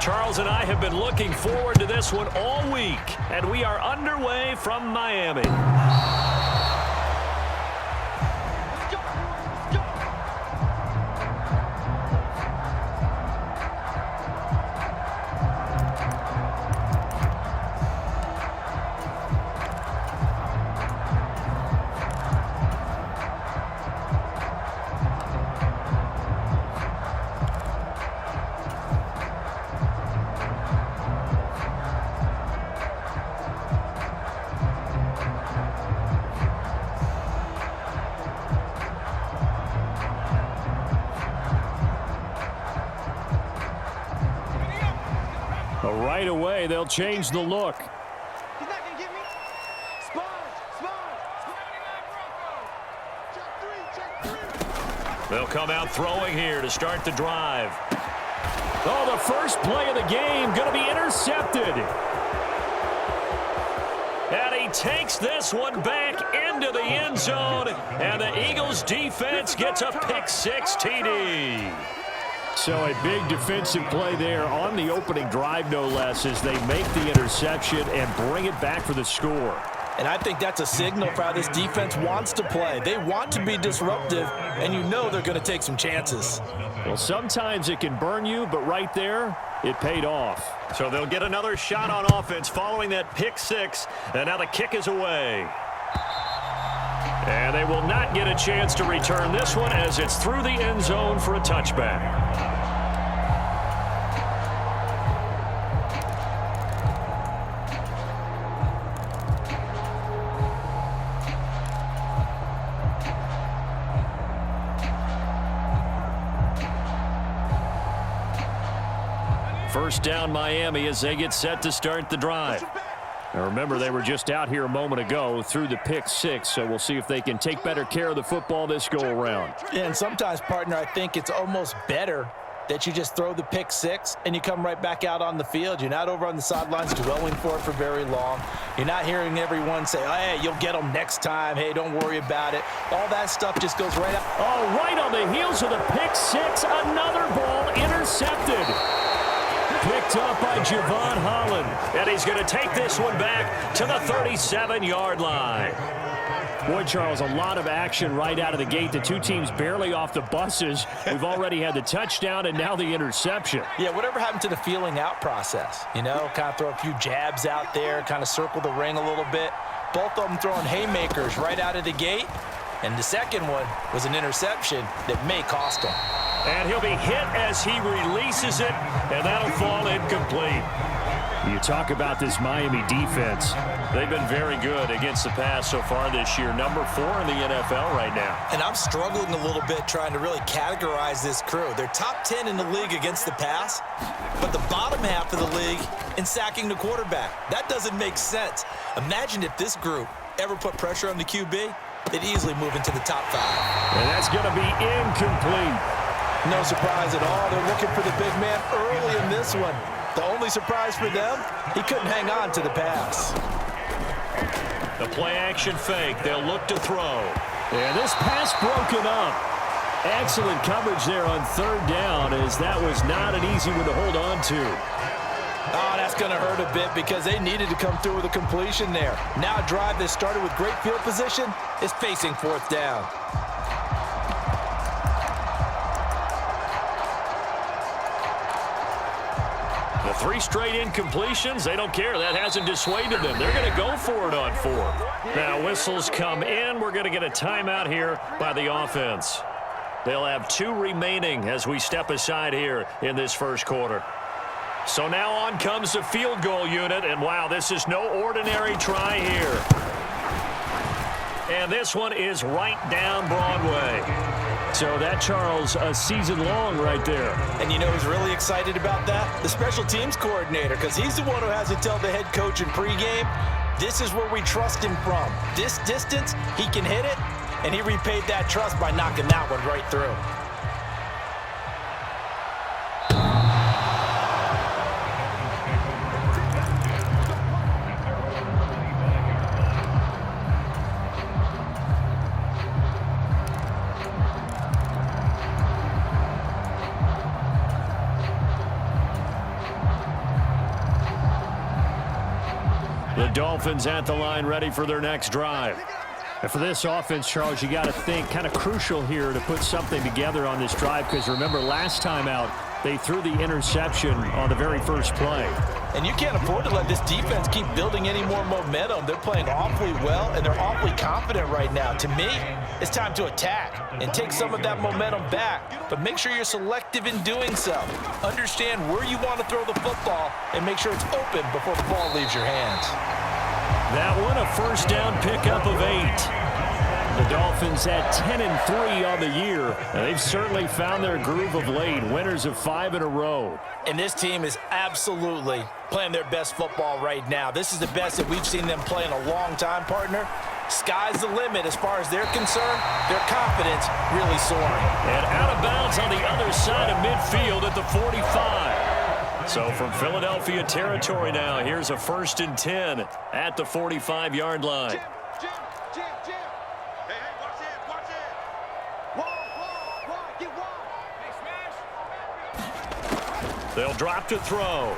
Charles and I have been looking forward to this one all week, and we are underway from Miami. Right away, they'll change the look. He's not going to get me. They'll come out throwing here to start the drive. Oh, the first play of the game going to be intercepted. And he takes this one back into the end zone, and the Eagles defense gets a pick-6 TD. So a big defensive play there on the opening drive, no less, as they make the interception and bring it back for the score. And I think that's a signal for how this defense wants to play. They want to be disruptive, and you know they're going to take some chances. Well, sometimes it can burn you, but right there, it paid off. So they'll get another shot on offense following that pick-6, and now the kick is away. And they will not get a chance to return this one as it's through the end zone for a touchback. First down Miami as they get set to start the drive. Now remember, they were just out here a moment ago through the pick-6, so we'll see if they can take better care of the football this go-around. Yeah, and sometimes, partner, I think it's almost better that you just throw the pick-6 and you come right back out on the field. You're not over on the sidelines dwelling for it for very long. You're not hearing everyone say, oh, hey, you'll get them next time. Hey, don't worry about it. All that stuff just goes right out. Oh, right on the heels of the pick-6, another ball intercepted. Picked up by Javon Holland. And he's going to take this one back to the 37-yard line. Boy, Charles, a lot of action right out of the gate. The two teams barely off the buses. We've already had the touchdown and now the interception. Yeah, whatever happened to the feeling out process? You know, kind of throw a few jabs out there, kind of circle the ring a little bit. Both of them throwing haymakers right out of the gate. And the second one was an interception that may cost him. And he'll be hit as he releases it, and that'll fall incomplete. You talk about this Miami defense. They've been very good against the pass so far this year. Number 4 in the NFL right now. And I'm struggling a little bit trying to really categorize this crew. They're top 10 in the league against the pass, but the bottom half of the league in sacking the quarterback. That doesn't make sense. Imagine if this group ever put pressure on the QB, they'd easily move into the top 5. And that's going to be incomplete. No surprise at all. They're looking for the big man early in this one. The only surprise for them, he couldn't hang on to the pass. The play-action fake. They'll look to throw. And this pass broken up. Excellent coverage there on third down, as that was not an easy one to hold on to. Oh, that's going to hurt a bit because they needed to come through with a completion there. Now a drive that started with great field position is facing fourth down. The 3 straight incompletions, they don't care. That hasn't dissuaded them. They're going to go for it on 4th. Now whistles come in. We're going to get a timeout here by the offense. They'll have 2 remaining as we step aside here in this first quarter. So now on comes the field goal unit, and wow, this is no ordinary try here. And this one is right down Broadway. So that, Charles, a season long right there. And you know who's really excited about that? The special teams coordinator, because he's the one who has to tell the head coach in pregame, this is where we trust him from. This distance, he can hit it, and he repaid that trust by knocking that one right through. The Dolphins at the line ready for their next drive. And for this offense, Charles, you got to think kind of crucial here to put something together on this drive because remember last time out they threw the interception on the very first play. And you can't afford to let this defense keep building any more momentum. They're playing awfully well, and they're awfully confident right now. To me, it's time to attack and take some of that momentum back. But make sure you're selective in doing so. Understand where you want to throw the football and make sure it's open before the ball leaves your hands. That one, a first down pickup of 8. The Dolphins at 10-3 on the year. And they've certainly found their groove of late. Winners of 5 in a row. And this team is absolutely playing their best football right now. This is the best that we've seen them play in a long time, partner. Sky's the limit as far as they're concerned. Their confidence really soaring. And out of bounds on the other side of midfield at the 45. So from Philadelphia territory now, here's a 1st and 10 at the 45-yard line. They'll drop to throw.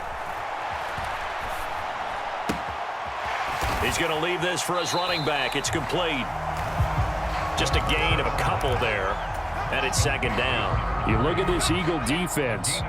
He's going to leave this for his running back. It's complete. Just a gain of a couple there. And it's 2nd down. You look at this Eagle defense.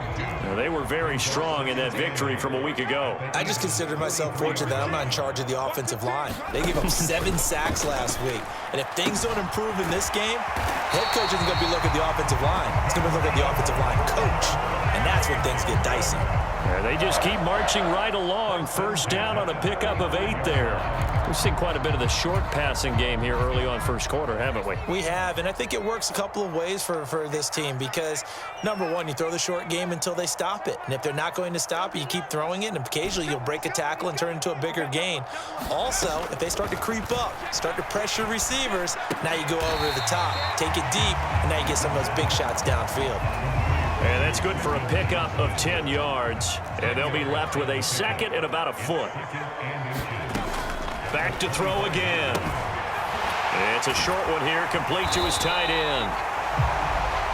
They were very strong in that victory from a week ago. I just consider myself fortunate that I'm not in charge of the offensive line. They gave up 7 sacks last week. And if things don't improve in this game, head coach isn't going to be looking at the offensive line. He's going to be looking at the offensive line coach. And that's when things get dicey. Yeah, they just keep marching right along. 1st down on a pickup of 8 there. We've seen quite a bit of the short passing game here early on first quarter, haven't we? We have, and I think it works a couple of ways for this team because, number one, you throw the short game until they stop it. And if they're not going to stop it, you keep throwing it, and occasionally you'll break a tackle and turn it into a bigger gain. Also, if they start to creep up, start to pressure receivers, now you go over the top, take it deep, and now you get some of those big shots downfield. And that's good for a pickup of 10 yards. And they'll be left with a 2nd and about a foot. Back to throw again. It's a short one here, complete to his tight end.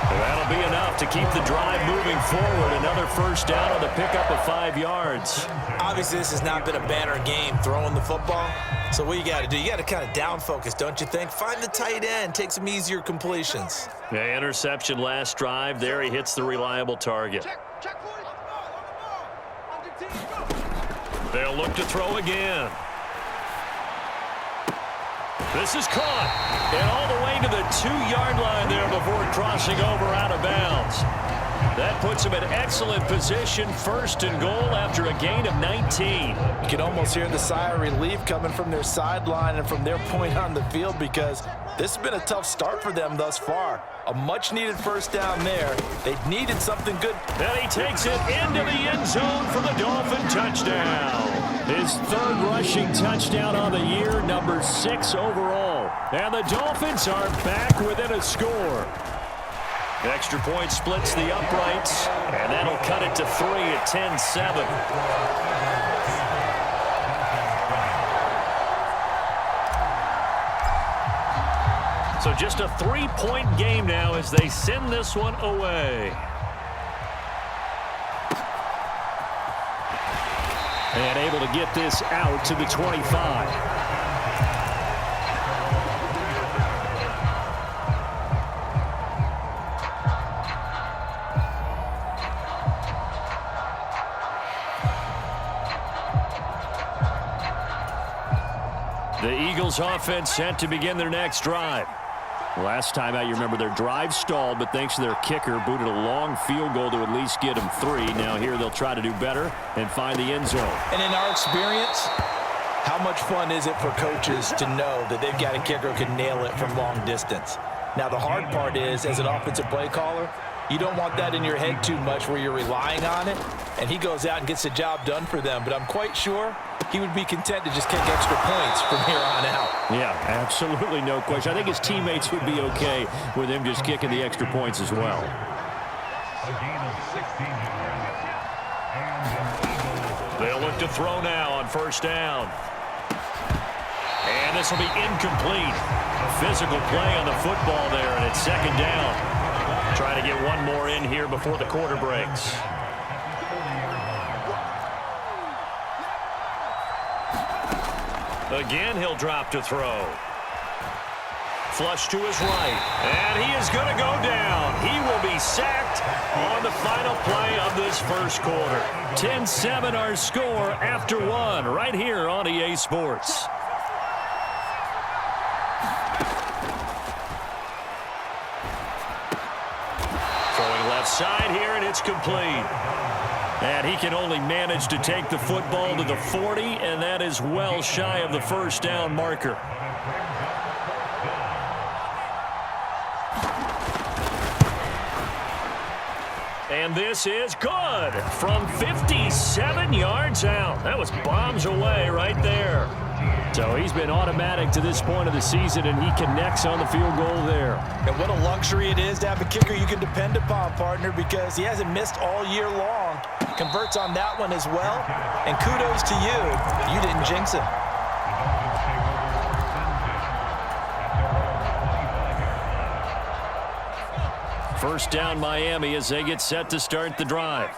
That'll be enough to keep the drive moving forward. Another 1st down on the pickup of 5 yards. Obviously, this has not been a banner game throwing the football. So what you got to do, you got to kind of down focus, don't you think? Find the tight end, take some easier completions. Yeah, interception last drive. There he hits the reliable target. They'll look to throw again. This is caught. And all the way to the 2-yard line there before crossing over out of bounds. That puts him in excellent position, 1st and goal after a gain of 19. You can almost hear the sigh of relief coming from their sideline and from their point on the field because this has been a tough start for them thus far. A much-needed 1st down there. They needed something good. And he takes it into the end zone for the Dolphin touchdown. His 3rd rushing touchdown on the year, number 6 overall. And the Dolphins are back within a score. The extra point splits the uprights, and that'll cut it to 3 at 10-7. So just a 3-point game now as they send this one away. And able to get this out to the 25. The Eagles offense set to begin their next drive. Last time out, you remember their drive stalled, but thanks to their kicker, booted a long field goal to at least get them 3. Now here they'll try to do better and find the end zone. And in our experience, how much fun is it for coaches to know that they've got a kicker who can nail it from long distance? Now the hard part is, as an offensive play caller, you don't want that in your head too much where you're relying on it, and he goes out and gets the job done for them. But I'm quite sure he would be content to just kick extra points from here on out. Yeah, absolutely no question. I think his teammates would be okay with him just kicking the extra points as well. They'll look to throw now on 1st down. And this will be incomplete. Physical play on the football there, and it's 2nd down. Trying to get one more in here before the quarter breaks. Again, he'll drop to throw. Flush to his right, and he is going to go down. He will be sacked on the final play of this first quarter. 10-7 our score after one right here on EA Sports. Throwing left side here, and it's complete. And he can only manage to take the football to the 40, and that is well shy of the first down marker. And this is good from 57 yards out. That was bombs away right there. So he's been automatic to this point of the season, and he connects on the field goal there. And what a luxury it is to have a kicker you can depend upon, partner, because he hasn't missed all year long. Converts on that one as well. And kudos to you. You didn't jinx him. First down Miami as they get set to start the drive.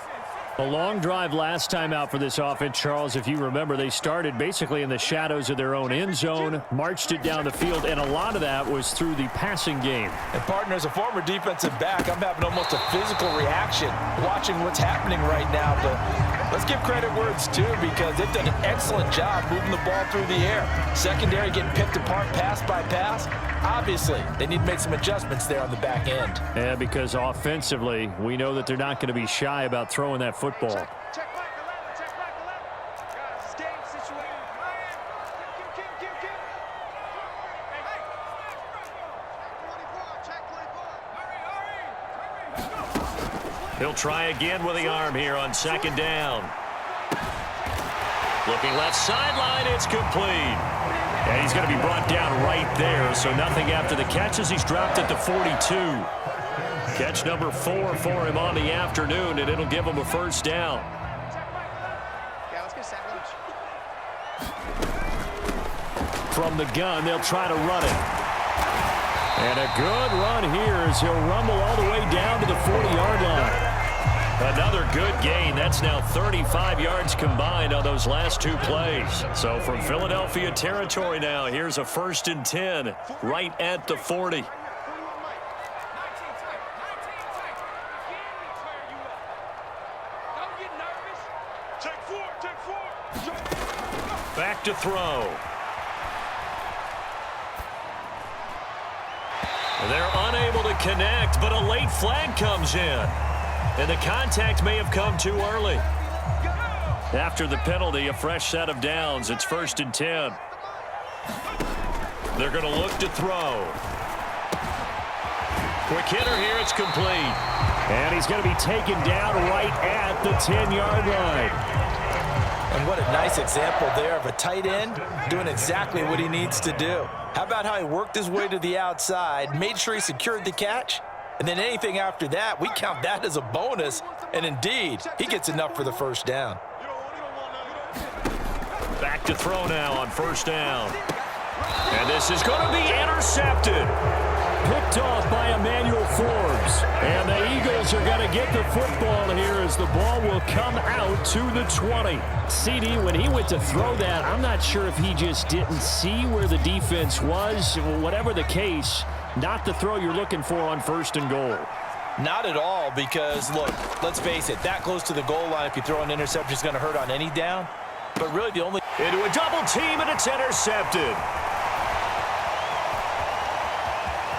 A long drive last time out for this offense, Charles. If you remember, they started basically in the shadows of their own end zone, marched it down the field, and a lot of that was through the passing game. And, partner, as a former defensive back, I'm having almost a physical reaction watching what's happening right now. But let's give credit where it's due, because they've done an excellent job moving the ball through the air. Secondary getting picked apart pass by pass. Obviously, they need to make some adjustments there on the back end. Yeah, because offensively, we know that they're not going to be shy about throwing that football. Check back 11, check back 11. Guys, this game situated. Give. Hey, 24, check 24. He'll try again with the arm here on second down. Looking left sideline, it's complete. And he's going to be brought down right there, so nothing after the catch as he's dropped at the 42. Catch number 4 for him on the afternoon, and it'll give him a first down. Yeah, let's get a sack lunch. From the gun, they'll try to run it. And a good run here as he'll rumble all the way down to the 40-yard line. Another good gain. That's now 35 yards combined on those last two plays. So from Philadelphia territory now, here's a 1st and 10 right at the 40. Back to throw. They're unable to connect, but a late flag comes in. And the contact may have come too early. After the penalty, a fresh set of downs. It's 1st and 10. They're going to look to throw. Quick hitter here. It's complete. And he's going to be taken down right at the 10-yard line. And what a nice example there of a tight end doing exactly what he needs to do. How about how he worked his way to the outside, made sure he secured the catch, and then anything after that, we count that as a bonus. And indeed, he gets enough for the first down. Back to throw now on 1st down. And this is going to be intercepted. Picked off by Emmanuel Forbes. And the Eagles are going to get the football here as the ball will come out to the 20. CD, when he went to throw that, I'm not sure if he just didn't see where the defense was. Whatever the case, not the throw you're looking for on 1st and goal. Not at all, because, look, let's face it, that close to the goal line, if you throw an interception, is going to hurt on any down. But really the only... Into a double team, and it's intercepted.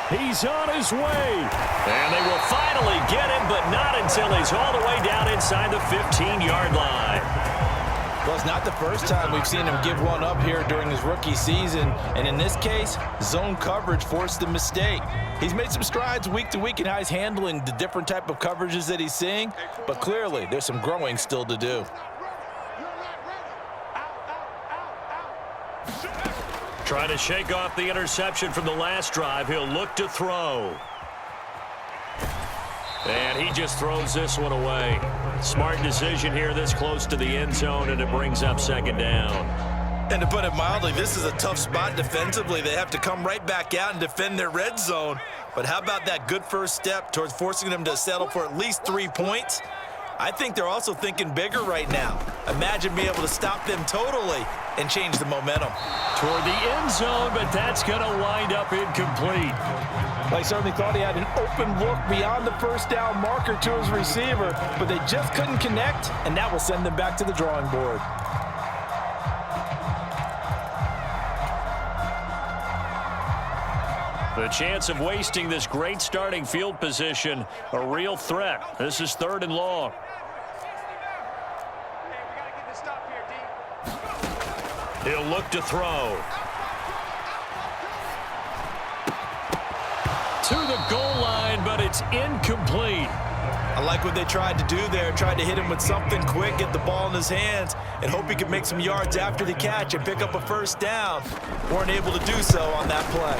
He's on his way. And they will finally get him, but not until he's all the way down inside the 15-yard line. Well, it's not the first time we've seen him give one up here during his rookie season. And in this case, zone coverage forced the mistake. He's made some strides week to week in how he's handling the different type of coverages that he's seeing. But clearly, there's some growing still to do. Trying to shake off the interception from the last drive. He'll look to throw. And he just throws this one away. Smart decision here this close to the end zone, and it brings up 2nd down. And to put it mildly, this is a tough spot defensively. They have to come right back out and defend their red zone. But how about that good first step towards forcing them to settle for at least 3 points? I think they're also thinking bigger right now. Imagine being able to stop them totally and change the momentum. Toward the end zone, but that's going to wind up incomplete. They certainly thought he had an open look beyond the first down marker to his receiver, but they just couldn't connect, and that will send them back to the drawing board. The chance of wasting this great starting field position, a real threat. This is 3rd and long. Hey, we got to get this stop here, D. He'll look to throw. To the goal line, but it's incomplete. I like what they tried to do there, tried to hit him with something quick, get the ball in his hands, and hope he could make some yards after the catch and pick up a first down. Weren't able to do so on that play.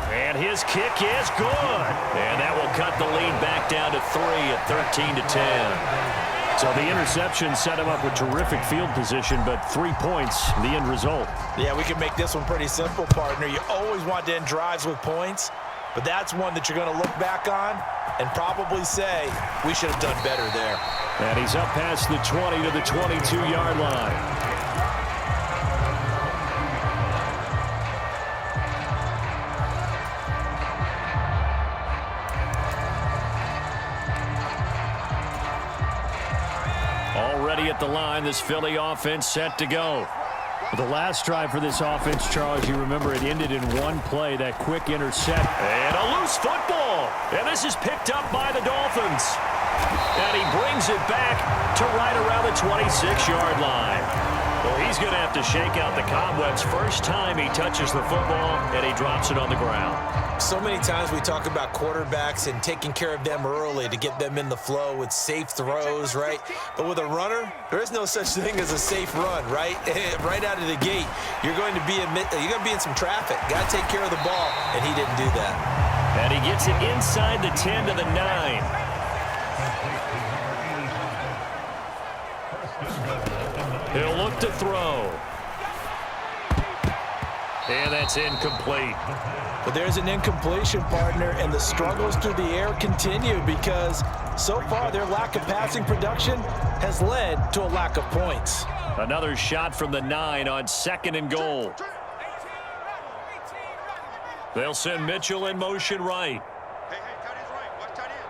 And his kick is good. And that will cut the lead back down to 3 at 13-10. So the interception set him up with terrific field position, but 3 points, the end result. Yeah, we can make this one pretty simple, partner. You always want to end drives with points, but that's one that you're going to look back on and probably say, we should have done better there. And he's up past the 20 to the 22-yard line. Already at the line, this Philly offense set to go. The last drive for this offense, Charles, you remember it ended in one play, that quick intercept. And a loose football. And this is picked up by the Dolphins. And he brings it back to right around the 26-yard line. Well, he's going to have to shake out the cobwebs first time he touches the football, and he drops it on the ground. So many times we talk about quarterbacks and taking care of them early to get them in the flow with safe throws, right? But with a runner, there is no such thing as a safe run, right? Right out of the gate, you're going to be in some traffic. Got to take care of the ball, and he didn't do that. And he gets it inside the 10 to the 9. He'll look to throw. And that's incomplete. But there's an incompletion, partner, and the struggles through the air continue because so far their lack of passing production has led to a lack of points. Another shot from the 9 on 2nd and goal. They'll send Mitchell in motion right. Hey, tight end's right. Watch tight end.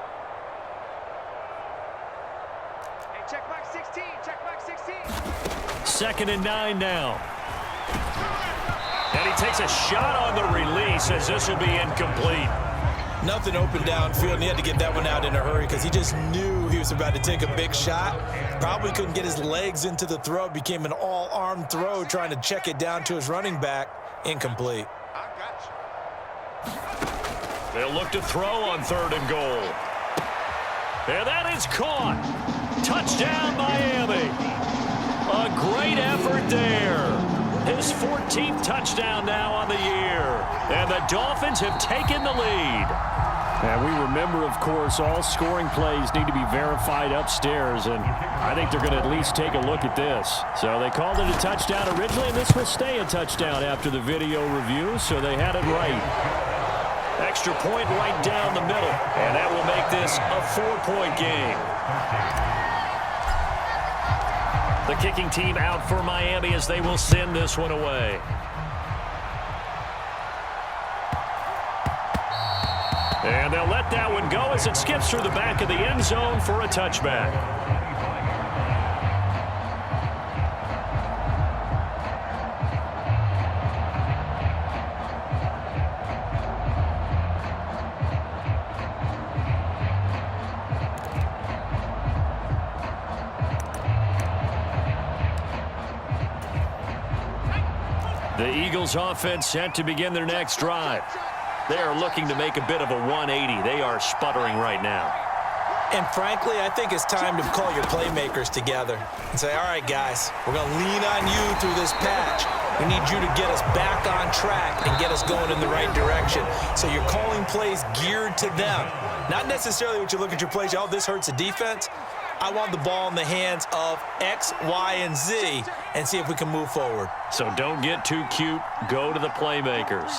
Hey, check back 16. Check back 16. 2nd and 9 now. And he takes a shot on the release as this will be incomplete. Nothing open downfield, and he had to get that one out in a hurry because he just knew he was about to take a big shot. Probably couldn't get his legs into the throw. Became an all-arm throw trying to check it down to his running back. Incomplete. I got you. They'll look to throw on 3rd and goal. And that is caught. Touchdown, Miami. A great effort there. His 14th touchdown now on the year. And the Dolphins have taken the lead. And we remember, of course, all scoring plays need to be verified upstairs. And I think they're going to at least take a look at this. So they called it a touchdown originally, and this will stay a touchdown after the video review. So they had it right. Extra point right down the middle. And that will make this a 4-point game. The kicking team out for Miami as they will send this one away. And they'll let that one go as it skips through the back of the end zone for a touchback. The Eagles offense set to begin their next drive. They are looking to make a bit of a 180. They are sputtering right now. And frankly, I think it's time to call your playmakers together and say, all right, guys, we're going to lean on you through this patch. We need you to get us back on track and get us going in the right direction. So you're calling plays geared to them. Not necessarily what you look at your plays, oh, this hurts the defense. I want the ball in the hands of X, Y, and Z and see if we can move forward. So don't get too cute. Go to the playmakers.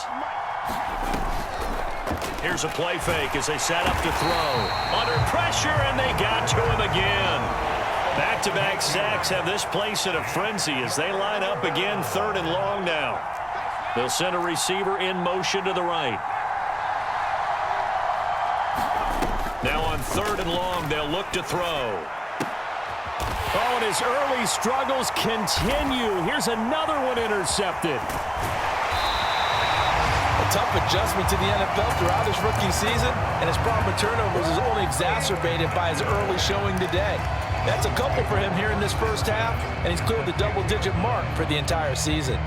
Here's a play fake as they set up to throw. Under pressure, and they got to him again. Back-to-back sacks have this place in a frenzy as they line up again, 3rd and long now. They'll send a receiver in motion to the right. Now on 3rd and long, they'll look to throw. Oh, and his early struggles continue. Here's another one intercepted. A tough adjustment to the NFL throughout his rookie season, and his problem with turnovers is only exacerbated by his early showing today. That's a couple for him here in this first half, and he's cleared the double-digit mark for the entire season.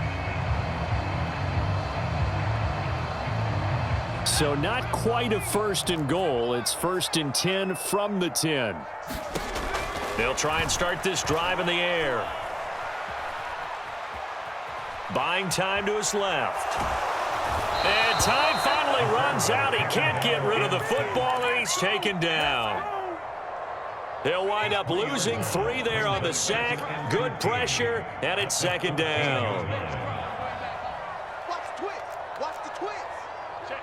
So not quite a 1st and goal. It's 1st and 10 from the 10. They'll try and start this drive in the air. Buying time to his left. And time finally runs out. He can't get rid of the football, and he's taken down. They'll wind up losing 3 there on the sack. Good pressure, and it's 2nd down. Watch the twist. Watch the twist. Check.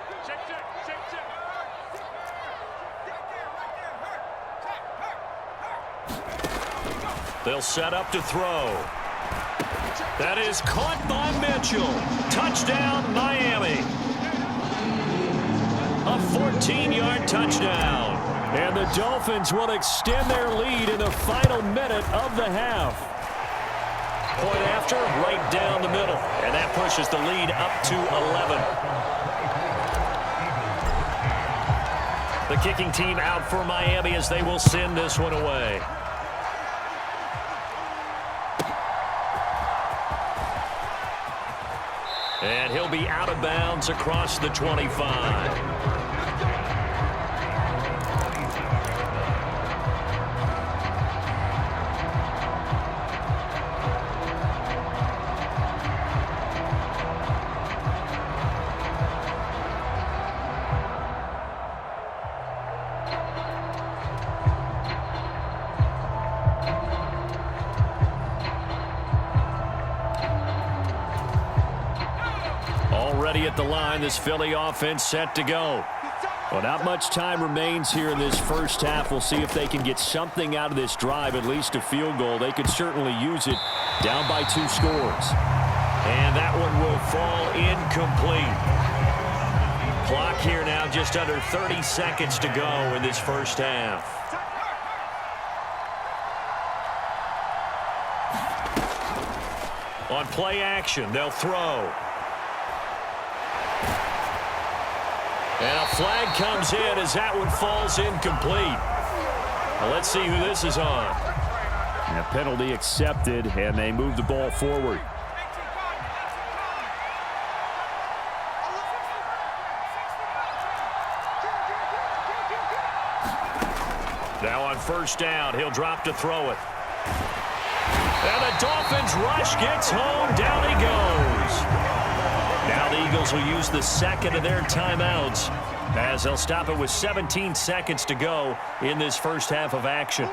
They'll set up to throw. That is caught by Mitchell. Touchdown, Miami. A 14-yard touchdown. And the Dolphins will extend their lead in the final minute of the half. Point after, right down the middle. And that pushes the lead up to 11. The kicking team out for Miami as they will send this one away. And he'll be out of bounds across the 25. Already at the line, this Philly offense set to go. Well, not much time remains here in this first half. We'll see if they can get something out of this drive, at least a field goal. They could certainly use it, down by 2 scores. And that one will fall incomplete. Clock here now, just under 30 seconds to go in this first half. On play action, they'll throw. And a flag comes in as that one falls incomplete. Well, let's see who this is on. And a penalty accepted, and they move the ball forward. Now on 1st down, he'll drop to throw it. And the Dolphins rush gets home. Down he goes. Now the Eagles will use the 2nd of their timeouts as they'll stop it with 17 seconds to go in this first half of action.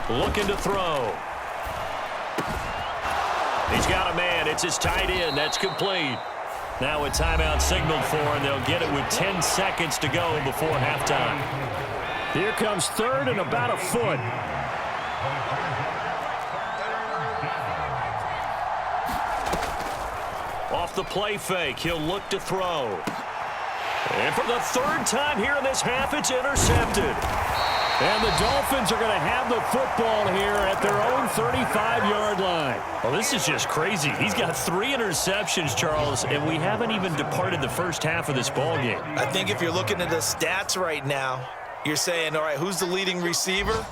Looking to throw. He's got a man. It's his tight end. That's complete. Now a timeout signaled for, and they'll get it with 10 seconds to go before halftime. Here comes 3rd and about a foot. Off the play fake, he'll look to throw. And for the 3rd time here in this half, it's intercepted. And the Dolphins are going to have the football here at their own 35-yard line. Well, this is just crazy. He's got 3 interceptions, Charles, and we haven't even departed the first half of this ballgame. I think if you're looking at the stats right now, you're saying, all right, who's the leading receiver?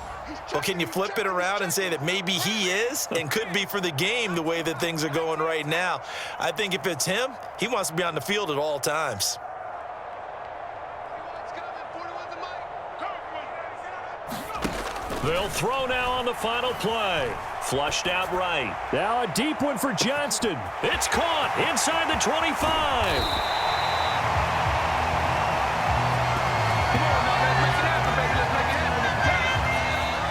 Well, can you flip it around and say that maybe he is and could be for the game the way that things are going right now? I think if it's him, he wants to be on the field at all times. They'll throw now on the final play. Flushed out right. Now a deep one for Johnston. It's caught inside the 25.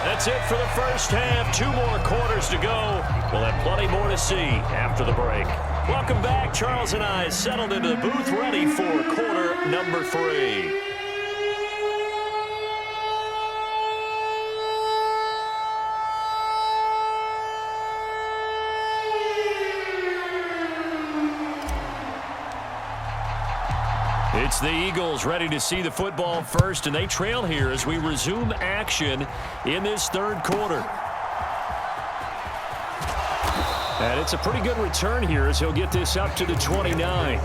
That's it for the first half. 2 more quarters to go. We'll have plenty more to see after the break. Welcome back. Charles and I settled into the booth ready for quarter number 3. It's the Eagles ready to see the football first, and they trail here as we resume action in this third quarter. And it's a pretty good return here as he'll get this up to the 29.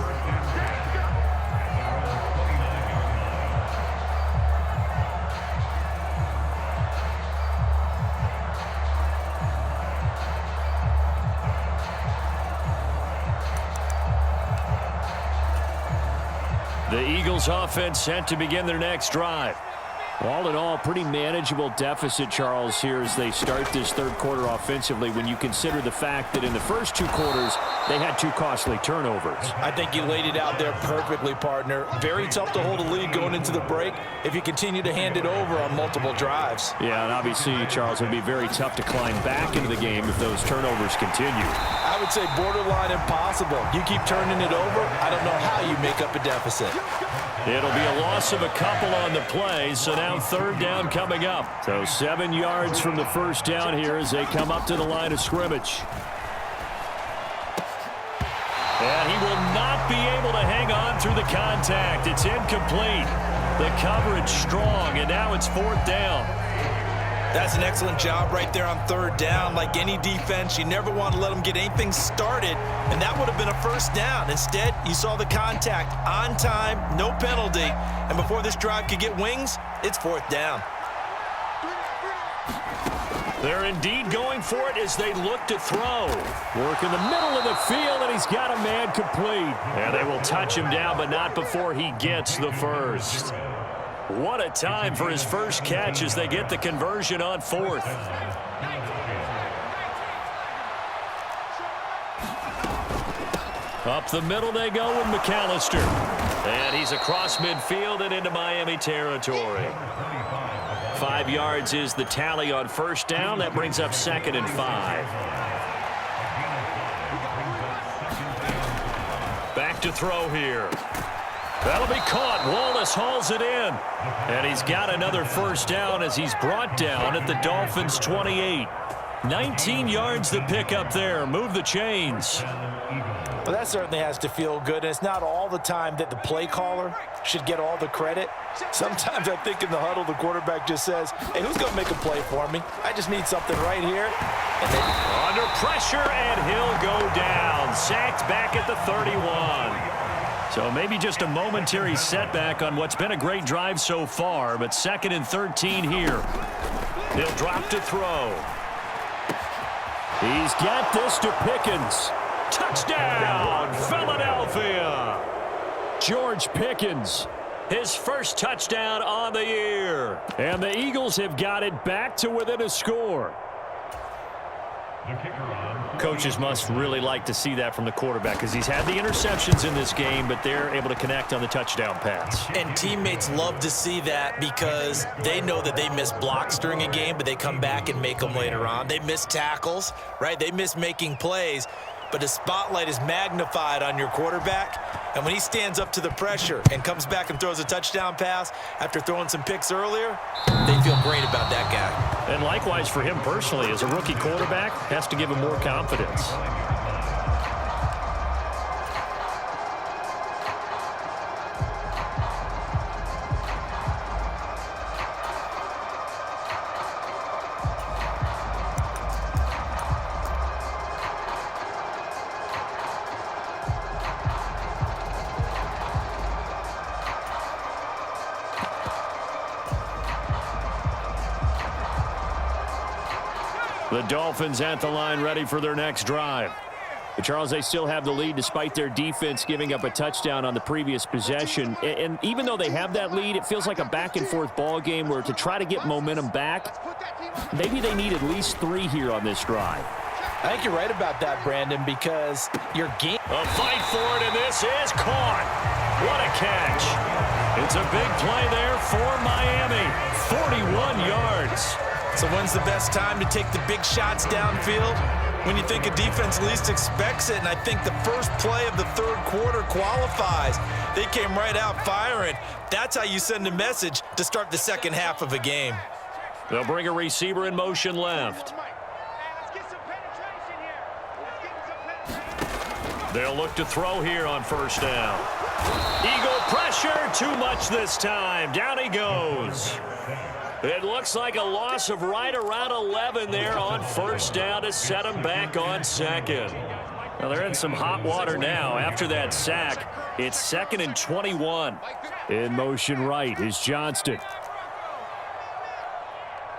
The Eagles offense set to begin their next drive. All in all, pretty manageable deficit, Charles, here as they start this third quarter offensively when you consider the fact that in the first two quarters, they had two costly turnovers. I think you laid it out there perfectly, partner. Very tough to hold a lead going into the break if you continue to hand it over on multiple drives. Yeah, and obviously, Charles, it would be very tough to climb back into the game if those turnovers continue. I would say borderline impossible. You keep turning it over, I don't know how you make up a deficit. It'll be a loss of a couple on the play, so now third down coming up. So 7 yards from the first down here as they come up to the line of scrimmage. And he will not be able to hang on through the contact. It's incomplete. The coverage strong, and now it's fourth down. That's an excellent job right there on third down. Like any defense, you never want to let them get anything started, and that would have been a first down. Instead, you saw the contact on time, no penalty, and before this drive could get wings, it's fourth down. They're indeed going for it as they look to throw. Work in the middle of the field, and he's got a man complete. And they will touch him down, but not before he gets the first. What a time for his first catch as they get the conversion on fourth. Up the middle they go with McAllister. And he's across midfield and into Miami territory. 5 yards is the tally on first down. That brings up 2nd and 5. Back to throw here. That'll be caught. Wallace hauls it in. And he's got another first down as he's brought down at the Dolphins' 28. 19 yards to pick up there. Move the chains. Well, that certainly has to feel good. And it's not all the time that the play caller should get all the credit. Sometimes I think in the huddle, the quarterback just says, hey, who's going to make a play for me? I just need something right here. And then under pressure, and he'll go down. Sacked back at the 31. So maybe just a momentary setback on what's been a great drive so far, but 2nd and 13 here. He'll drop to throw. He's got this to Pickens. Touchdown, Philadelphia. George Pickens, his first touchdown on the year. And the Eagles have got it back to within a score. Coaches must really like to see that from the quarterback because he's had the interceptions in this game, but they're able to connect on the touchdown pass. And teammates love to see that because they know that they miss blocks during a game, but they come back and make them later on. They miss tackles, right? They miss making plays, but the spotlight is magnified on your quarterback. And when he stands up to the pressure and comes back and throws a touchdown pass after throwing some picks earlier, they feel great about that guy. And likewise for him personally, as a rookie quarterback, has to give him more confidence. The Dolphins at the line ready for their next drive. But Charles, they still have the lead despite their defense giving up a touchdown on the previous possession. And even though they have that lead, it feels like a back-and-forth ball game where to try to get momentum back, maybe they need at least 3 here on this drive. I think you're right about that, Brandon, because your game... A fight for it, and this is caught. What a catch. It's a big play there for Miami. 41 yards. So when's the best time to take the big shots downfield? When you think a defense least expects it, and I think the first play of the third quarter qualifies. They came right out firing. That's how you send a message to start the second half of a game. They'll bring a receiver in motion left. They'll look to throw here on first down. Eagle pressure, too much this time. Down he goes. It looks like a loss of right around 11 there on first down to set him back on second. Well, they're in some hot water now. After that sack, it's 2nd and 21. In motion right is Johnston.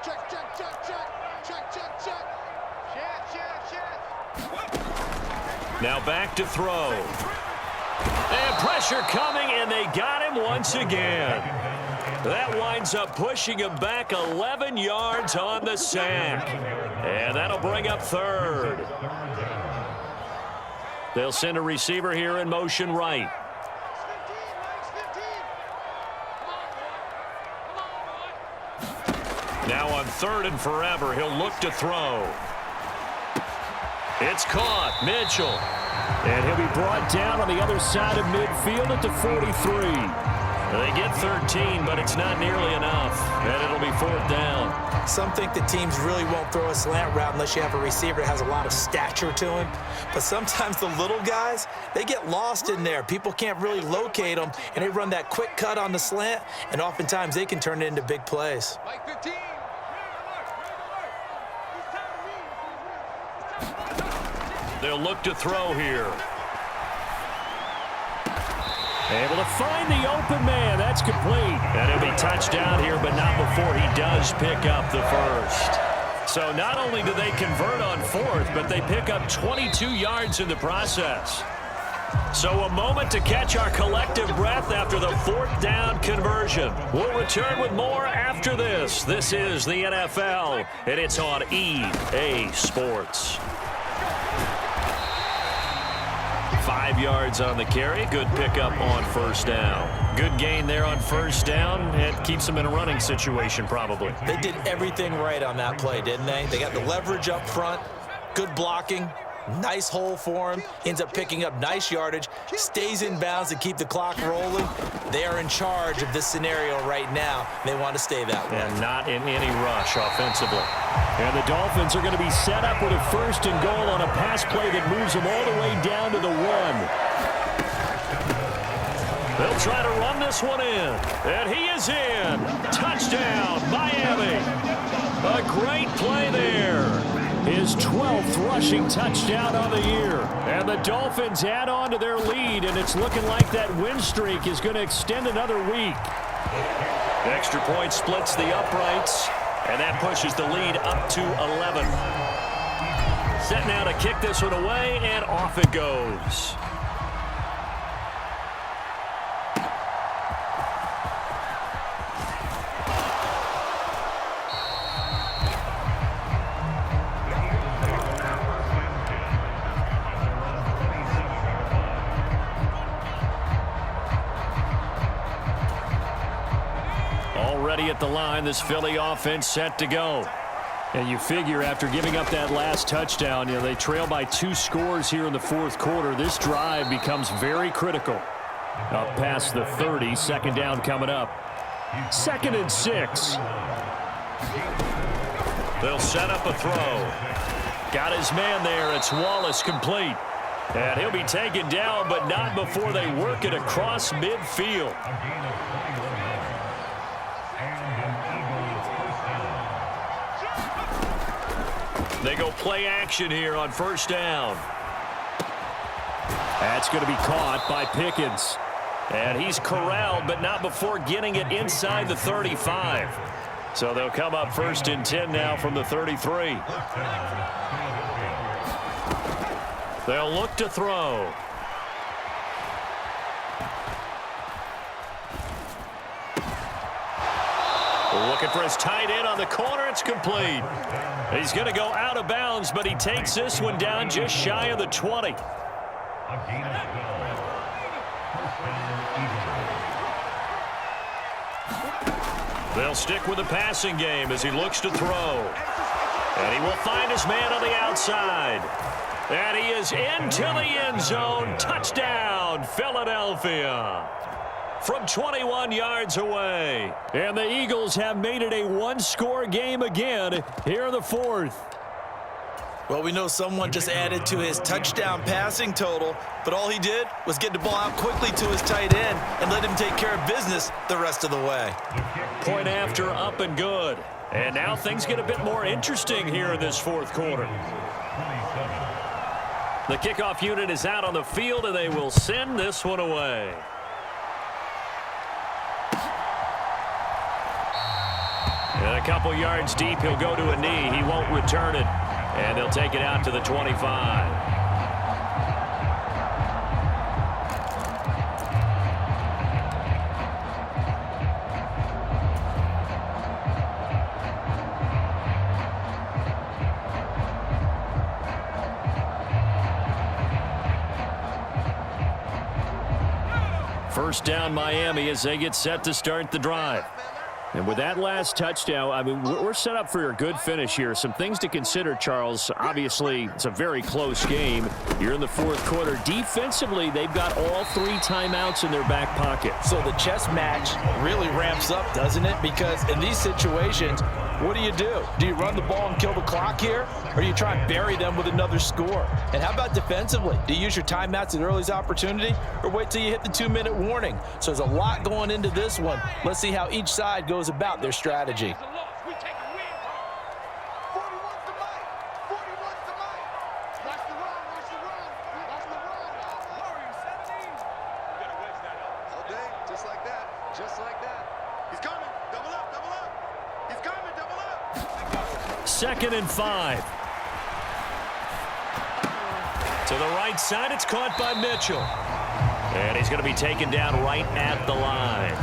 Check, check, check, check. Check, check, check. Check, check, check. Now back to throw. And pressure coming, and they got him once again. That winds up pushing him back 11 yards on the sack. And that'll bring up 3rd. They'll send a receiver here in motion right. Now on 3rd and forever, he'll look to throw. It's caught. Mitchell. And he'll be brought down on the other side of midfield at the 43. They get 13, but it's not nearly enough. And it'll be 4th down. Some think the teams really won't throw a slant route unless you have a receiver that has a lot of stature to him. But sometimes the little guys, they get lost in there. People can't really locate them, and they run that quick cut on the slant, and oftentimes they can turn it into big plays. Mike 15. They'll look to throw here. Able to find the open man. That's complete. And he'll be touchdown here, but not before he does pick up the first. So not only do they convert on 4th, but they pick up 22 yards in the process. So a moment to catch our collective breath after the 4th down conversion. We'll return with more after this. This is the NFL, and it's on EA Sports. 5 yards on the carry. Good pickup on first down. Good gain there on first down. It keeps them in a running situation probably. They did everything right on that play, didn't they? They got the leverage up front, good blocking, nice hole for him. Ends up picking up nice yardage, stays in bounds to keep the clock rolling. They are in charge of this scenario right now. They want to stay that way. And not in any rush offensively. And the Dolphins are going to be set up with a 1st and goal on a pass play that moves them all the way down to the 1. They'll try to run this one in. And he is in. Touchdown, Miami. A great play there. His 12th rushing touchdown on the year. And the Dolphins add on to their lead, and it's looking like that win streak is going to extend another week. Extra point splits the uprights, and that pushes the lead up to 11. Set now to kick this one away, and off it goes. Already at the line, this Philly offense set to go. And you figure after giving up that last touchdown, they trail by 2 scores here in the 4th quarter. This drive becomes very critical. Up past the 30, 2nd down coming up. 2nd and 6. They'll set up a throw. Got his man there. It's Wallace complete. And he'll be taken down, but not before they work it across midfield. They go play action here on first down. That's going to be caught by Pickens. And he's corralled, but not before getting it inside the 35. So they'll come up 1st and 10 now from the 33. They'll look to throw. Looking for his tight end on the corner. It's complete. He's going to go out of bounds, but he takes this one down just shy of the 20. They'll stick with the passing game as he looks to throw. And he will find his man on the outside. And he is into the end zone. Touchdown, Philadelphia. From 21 yards away. And the Eagles have made it a 1-score game again here in the 4th. Well, we know someone just added to his touchdown passing total, but all he did was get the ball out quickly to his tight end and let him take care of business the rest of the way. Point after, up and good. And now things get a bit more interesting here in this fourth quarter. The kickoff unit is out on the field, and they will send this one away. And a couple yards deep, he'll go to a knee. He won't return it. And they'll take it out to the 25. First down, Miami, as they get set to start the drive. And with that last touchdown, I mean, we're set up for a good finish here. Some things to consider, Charles. Obviously, it's a very close game. You're in the fourth quarter. Defensively, they've got all 3 timeouts in their back pocket. So the chess match really ramps up, doesn't it? Because in these situations, what do? Do you run the ball and kill the clock here? Or do you try and bury them with another score? And how about defensively? Do you use your timeouts at earliest opportunity? Or wait till you hit the 2-minute warning? So there's a lot going into this one. Let's see how each side goes about their strategy. Second and 5. To the right side, it's caught by Mitchell. And he's going to be taken down right at the line.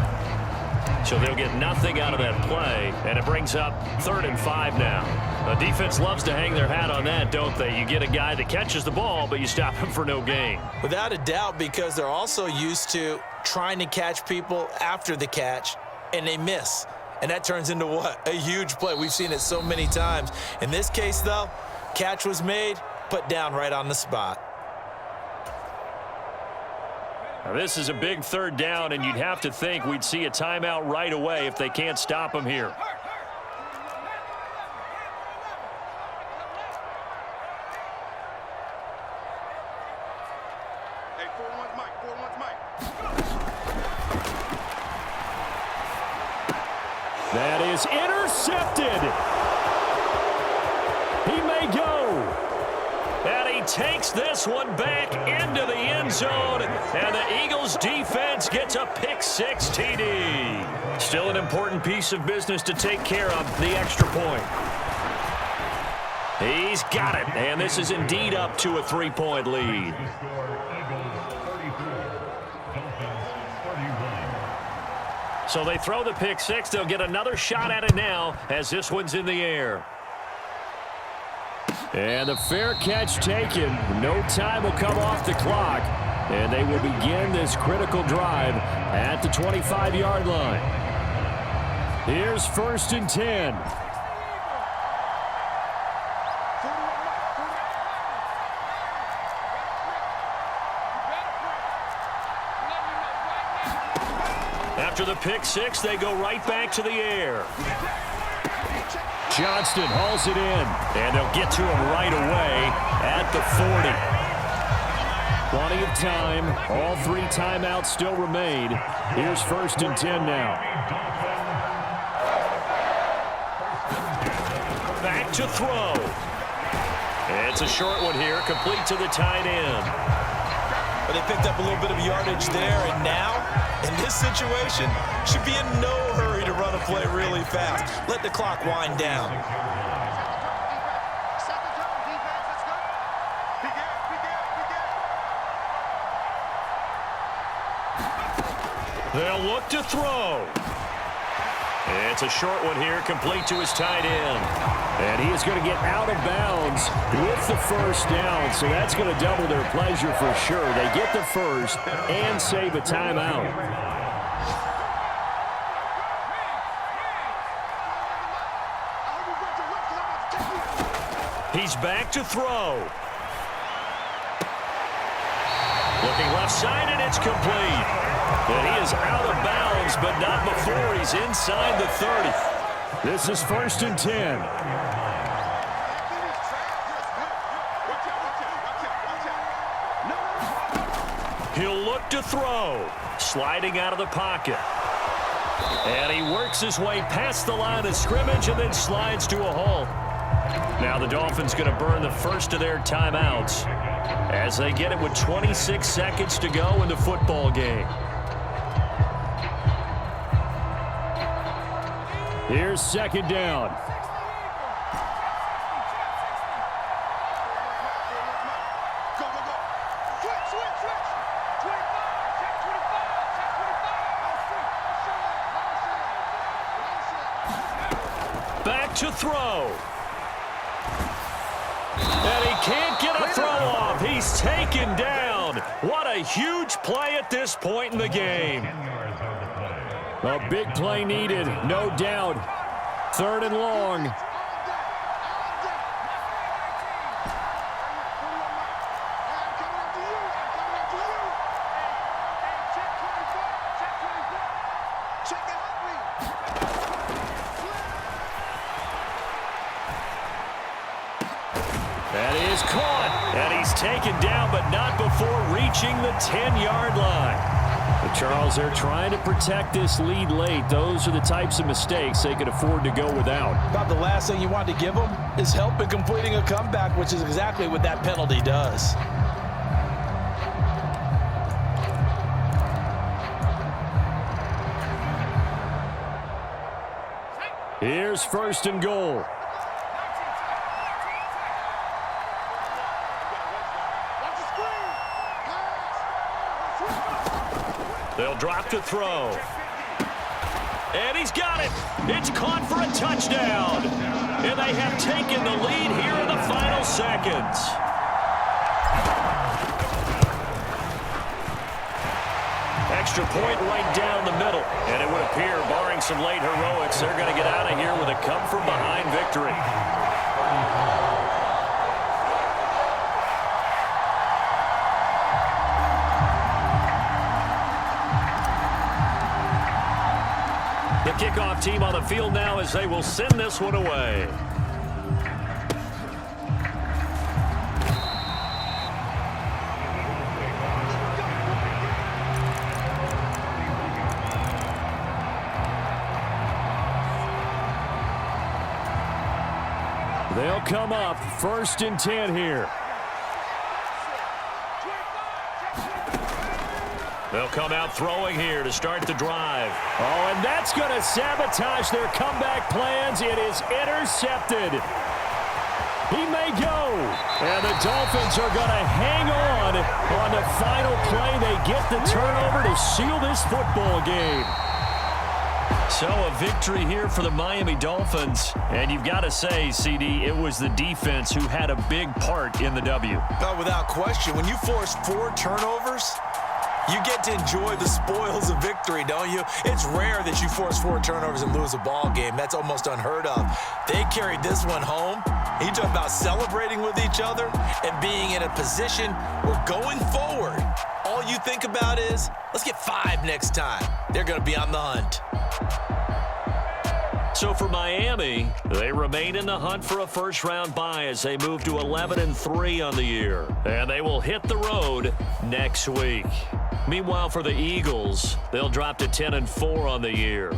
So they'll get nothing out of that play, and it brings up 3rd and 5 now. The defense loves to hang their hat on that, don't they? You get a guy that catches the ball, but you stop him for no gain. Without a doubt, because they're also used to trying to catch people after the catch, and they miss. And that turns into what? A huge play. We've seen it so many times. In this case, though, catch was made, put down right on the spot. Now, this is a big 3rd down, and you'd have to think we'd see a timeout right away if they can't stop him here. Hey, 4-1's Mike. 4-1's Mike. That is intercepted. He may go. And he takes this one back into the end zone. And the Eagles defense gets a pick-6 TD. Still an important piece of business to take care of, the extra point. He's got it. And this is indeed up to a 3-point lead. So they throw the pick-6. They'll get another shot at it now as this one's in the air. And the fair catch taken. No time will come off the clock. And they will begin this critical drive at the 25-yard line. Here's 1st and 10. After the pick-6, they go right back to the air. Johnston hauls it in, and they'll get to him right away at the 40. Plenty of time. All 3 timeouts still remain. Here's 1st and 10 now. Back to throw. It's a short one here, complete to the tight end. But they picked up a little bit of yardage there, and now, in this situation, should be in no hurry to run a play really fast. Let the clock wind down. They'll look to throw. It's a short one here, complete to his tight end. And he is going to get out of bounds with the 1st down, so that's going to double their pleasure for sure. They get the 1st and save a timeout. He's back to throw. Looking left side, and it's complete. And he is out of bounds, but not before he's inside the 30. This is 1st and 10. He'll look to throw. Sliding out of the pocket. And he works his way past the line of scrimmage and then slides to a halt. Now the Dolphins going to burn the first of their timeouts as they get it with 26 seconds to go in the football game. Here's second down. Back to throw. And he can't get a throw off. He's taken down. What a huge play at this point in the game. A big play needed, no doubt. Third and long. That is caught. And he's taken down, but not before reaching the 10-yard line. But Charles, they're trying to protect this lead late. Those are the types of mistakes they could afford to go without. About the last thing you want to give them is help in completing a comeback, which is exactly what that penalty does. Here's first and goal. They'll drop to throw. And he's got it. It's caught for a touchdown. And they have taken the lead here in the final seconds. Extra point right down the middle. And it would appear, barring some late heroics, they're going to get out of here with a come-from-behind victory. The kickoff team on the field now as they will send this one away. They'll come up first and 10 here. They'll come out throwing here to start the drive. Oh, and that's going to sabotage their comeback plans. It is intercepted. He may go. And the Dolphins are going to hang on the final play. They get the turnover to seal this football game. So a victory here for the Miami Dolphins. And you've got to say, CD, it was the defense who had a big part in the W. Without question, when you force 4 turnovers, you get to enjoy the spoils of victory, don't you? It's rare that you force 4 turnovers and lose a ball game. That's almost unheard of. They carried this one home. You talk about celebrating with each other and being in a position where going forward, all you think about is, let's get 5 next time. They're going to be on the hunt. So for Miami, they remain in the hunt for a first-round bye as they move to 11-3 on the year. And they will hit the road next week. Meanwhile, for the Eagles, they'll drop to 10-4 on the year.